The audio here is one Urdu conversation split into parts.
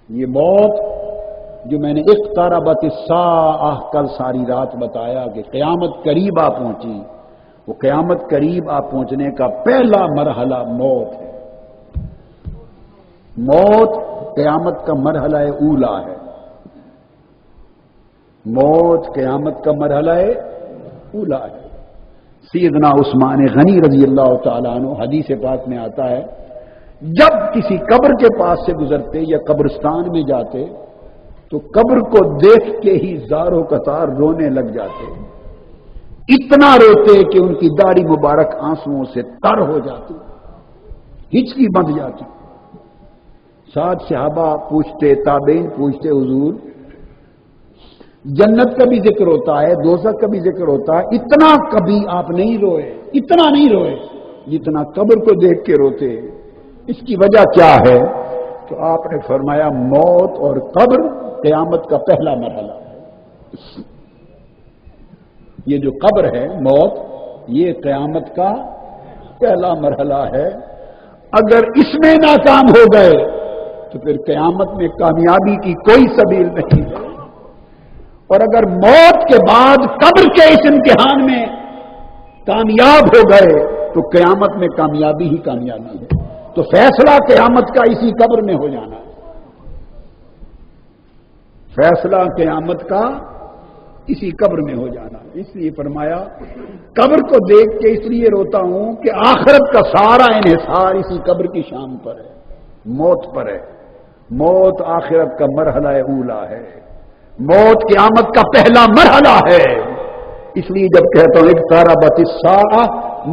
یہ موت جو میں نے اقتربت الساعہ کل ساری رات بتایا کہ قیامت قریب آ پہنچی، وہ قیامت قریب آ پہنچنے کا پہلا مرحلہ موت ہے۔ موت قیامت کا مرحلہ اولا ہے۔ موت قیامت کا مرحلہ اولا ہے۔ سیدنا عثمان غنی رضی اللہ تعالیٰ عنہ حدیث پاک میں آتا ہے، جب کسی قبر کے پاس سے گزرتے یا قبرستان میں جاتے تو قبر کو دیکھ کے ہی زار و قطار رونے لگ جاتے، اتنا روتے کہ ان کی داڑھی مبارک آنسوؤں سے تر ہو جاتی، ہچکی بندھ جاتی۔ ساتھ صحابہ پوچھتے، تابعین پوچھتے، حضور جنت کا بھی ذکر ہوتا ہے، دوزخ کا بھی ذکر ہوتا ہے، اتنا کبھی آپ نہیں روئے، اتنا نہیں روئے جتنا قبر کو دیکھ کے روتے، اس کی وجہ کیا ہے؟ تو آپ نے فرمایا موت اور قبر قیامت کا پہلا مرحلہ ہے۔ یہ جو قبر ہے، موت، یہ قیامت کا پہلا مرحلہ ہے۔ اگر اس میں ناکام ہو گئے تو پھر قیامت میں کامیابی کی کوئی سبیل نہیں ہے، اور اگر موت کے بعد قبر کے اس امتحان میں کامیاب ہو گئے تو قیامت میں کامیابی ہی کامیابی ہے۔ تو فیصلہ قیامت کا اسی قبر میں ہو جانا ہے۔ فیصلہ قیامت کا اسی قبر میں ہو جانا ہے۔ اس لیے فرمایا قبر کو دیکھ کے اس لیے روتا ہوں کہ آخرت کا سارا انحصار اسی قبر کی شان پر ہے، موت پر ہے۔ موت آخرت کا مرحلہ اولا ہے، موت قیامت کا پہلا مرحلہ ہے۔ اس لیے جب کہتا ہوں اقتربت الساعہ،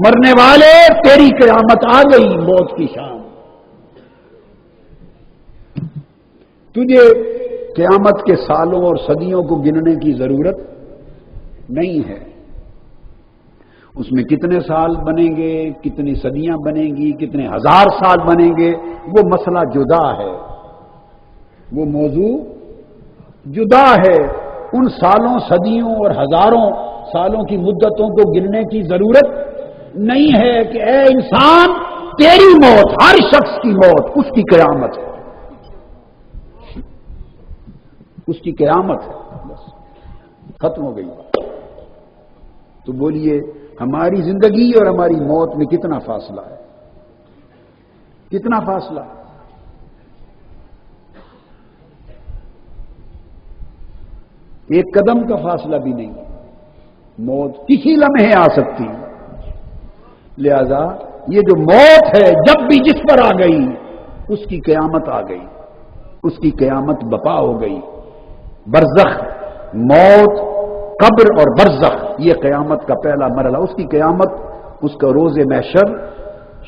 مرنے والے تیری قیامت آ گئی، موت کی شام۔ تجھے قیامت کے سالوں اور صدیوں کو گننے کی ضرورت نہیں ہے۔ اس میں کتنے سال بنیں گے، کتنی صدیاں بنیں گی، کتنے ہزار سال بنیں گے، وہ مسئلہ جدا ہے، وہ موضوع جدا ہے۔ ان سالوں، صدیوں اور ہزاروں سالوں کی مدتوں کو گننے کی ضرورت نہیں ہے کہ اے انسان تیری موت، ہر شخص کی موت اس کی قیامت ہے، اس کی قیامت ہے، بس ختم ہو گئی بات۔ تو بولیے ہماری زندگی اور ہماری موت میں کتنا فاصلہ ہے؟ کتنا فاصلہ ہے؟ ایک قدم کا فاصلہ بھی نہیں۔ موت کسی لمحے آ سکتی، لہذا یہ جو موت ہے جب بھی جس پر آ گئی اس کی قیامت آ گئی، اس کی قیامت بپا ہو گئی۔ برزخ، موت، قبر اور برزخ، یہ قیامت کا پہلا مرحلہ، اس کی قیامت، اس کا روز محشر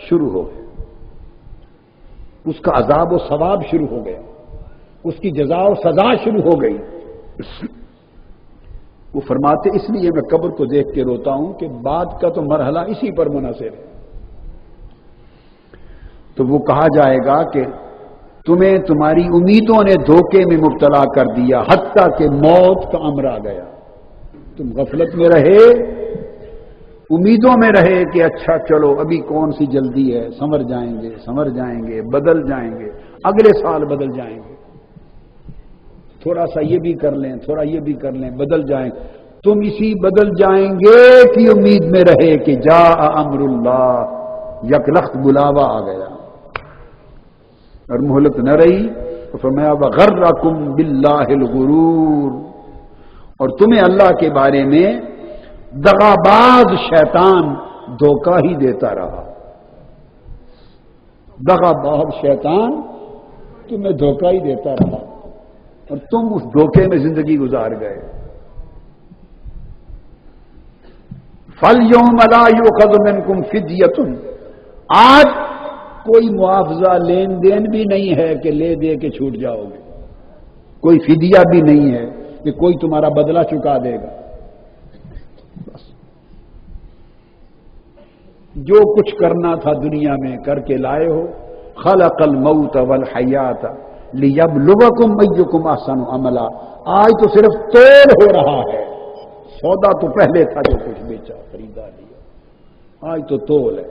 شروع ہو گیا، اس کا عذاب و ثواب شروع ہو گیا، اس کی جزا و سزا شروع ہو گئی۔ وہ فرماتے اس لیے میں قبر کو دیکھ کے روتا ہوں کہ بعد کا تو مرحلہ اسی پر منحصر ہے۔ تو وہ کہا جائے گا کہ تمہیں تمہاری امیدوں نے دھوکے میں مبتلا کر دیا، حتیٰ کہ موت کا امر آ گیا، تم غفلت میں رہے، امیدوں میں رہے کہ اچھا چلو ابھی کون سی جلدی ہے، سنور جائیں گے، بدل جائیں گے، اگلے سال بدل جائیں گے، تھوڑا سا یہ بھی کر لیں، تھوڑا یہ بھی کر لیں، بدل جائیں۔ تم اسی بدل جائیں گے کی امید میں رہے کہ جاء امر اللہ، یک لخت بلاوا آ گیا اور مہلت نہ رہی تو فرمایا وغرکم باللہ الغرور، اور تمہیں اللہ کے بارے میں دغاباز شیطان دھوکہ ہی دیتا رہا۔ دغاباز شیطان تمہیں دھوکہ ہی دیتا رہا اور تم اس دھوکے میں زندگی گزار گئے۔ فَالْيَوْمَ لَا يُؤْخَذُ مِنْكُمْ فِدْيَةٌ، آج کوئی معاوضہ لین دین بھی نہیں ہے کہ لے دے کے چھوٹ جاؤ گے، کوئی فدیہ بھی نہیں ہے کہ کوئی تمہارا بدلہ چکا دے گا۔ بس جو کچھ کرنا تھا دنیا میں کر کے لائے ہو، خلق الموت والحیات لیبلوکم ایکم احسن عملا، آج تو صرف تول ہو رہا ہے، سودا تو پہلے تھا جو کچھ بیچا خریدا لیا، آج تو تول ہے۔